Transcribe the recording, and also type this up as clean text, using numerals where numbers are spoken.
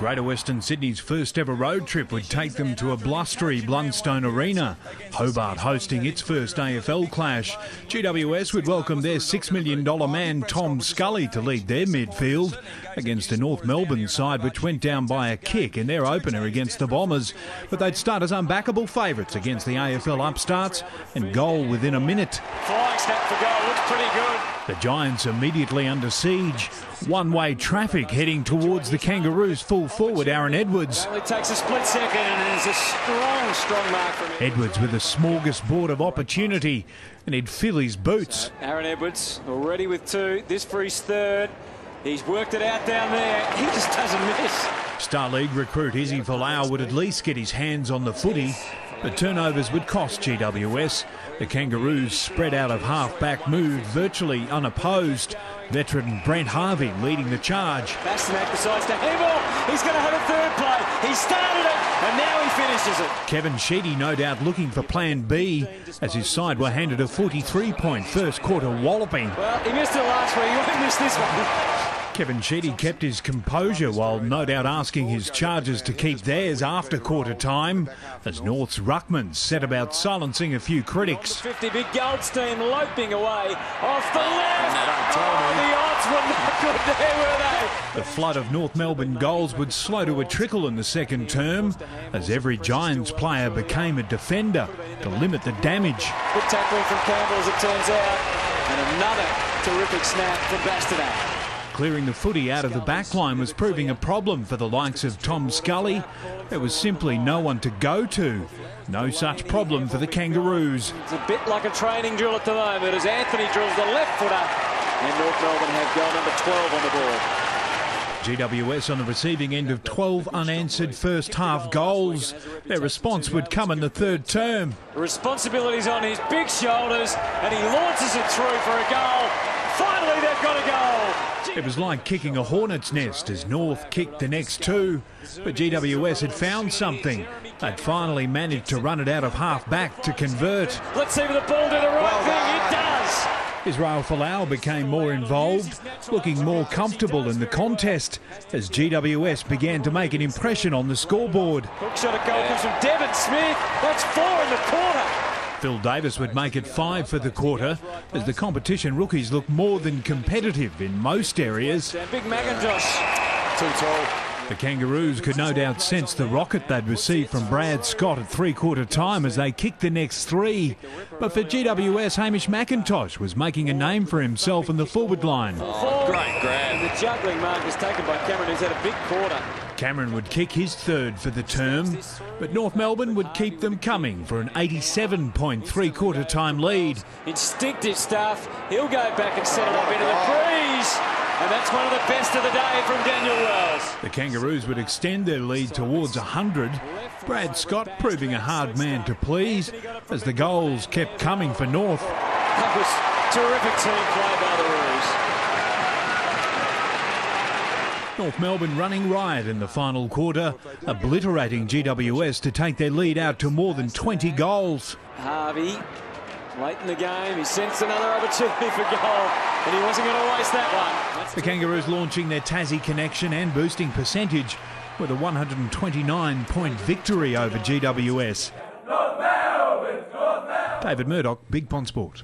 Greater Western Sydney's first ever road trip would take them to a blustery Blundstone Arena. Hobart hosting its first AFL clash. GWS would welcome their $6 million man Tom Scully to lead their midfield against a North Melbourne side which went down by a kick in their opener against the Bombers. But they'd start as unbackable favourites against the AFL upstarts and goal within a minute. Flying snap for goal, looks pretty good. The Giants immediately under siege. One-way traffic heading towards the Kangaroos' full forward Aaron Edwards. Only takes a split second and it's a strong mark from him. Edwards with a smorgasbord of opportunity, and he'd fill his boots. Aaron Edwards already with two, this for his third. He's worked it out down there, he just doesn't miss. Star League recruit Izzy Folau would at least get his hands on the footy, but turnovers would cost GWS. The Kangaroos spread out of half-back moved virtually unopposed. Veteran Brent Harvey leading the charge. Bastanak decides to handball. He's going to have a third play. He started it and now he finishes it. Kevin Sheedy no doubt looking for plan B as his side were handed a 43-point first quarter walloping. Well, he missed it last week. He won't miss this one. Kevin Sheedy kept his composure while no doubt asking his charges to keep theirs after quarter time as North's ruckman set about silencing a few critics. 50 big Goldstein loping away off the left. The odds were not good there, were they? The flood of North Melbourne goals would slow to a trickle in the second term as every Giants player became a defender to limit the damage. Good tackling from Campbell as it turns out, and another terrific snap from Bastanak. Clearing the footy out of the backline was proving a problem for the likes of Tom Scully. There was simply no one to go to. No such problem for the Kangaroos. It's a bit like a training drill at the moment as Anthony drills the left footer. And North Melbourne have goal number 12 on the board. GWS on the receiving end of 12 unanswered first half goals. Their response would come in the third term. The responsibility's on his big shoulders and he launches it through for a goal. Finally they've got a goal. It was like kicking a hornet's nest as North kicked the next two, but GWS had found something. They'd finally managed to run it out of half-back to convert. Let's see if the ball did the right thing. It does. Israel Folau became more involved, looking more comfortable in the contest as GWS began to make an impression on the scoreboard. Hook shot at goal comes from Devon Smith. That's 4 in the quarter. Phil Davis would make it 5 for the quarter as the competition rookies looked more than competitive in most areas. And big McIntosh, too tall. The Kangaroos could no doubt sense the rocket they'd received from Brad Scott at three-quarter time as they kicked the next three. But for GWS, Hamish McIntosh was making a name for himself in the forward line. Oh, great grab. The juggling mark is taken by Cameron, who's had a big quarter. Cameron would kick his third for the term, but North Melbourne would keep them coming for an 87-point three-quarter time lead. Instinctive stuff. He'll go back and set it up into the crease. And that's one of the best of the day from Daniel Wells. The Kangaroos would extend their lead towards 100. Brad Scott proving a hard man to please as the goals kept coming for North. That was terrific team play by the Roos. North Melbourne running riot in the final quarter, obliterating GWS to take their lead out to more than 20 goals. Harvey, late in the game, he sensed another opportunity for goal, and he wasn't going to waste that one. The Kangaroos launching their Tassie connection and boosting percentage with a 129-point victory over GWS. David Murdoch, Big Pond Sport.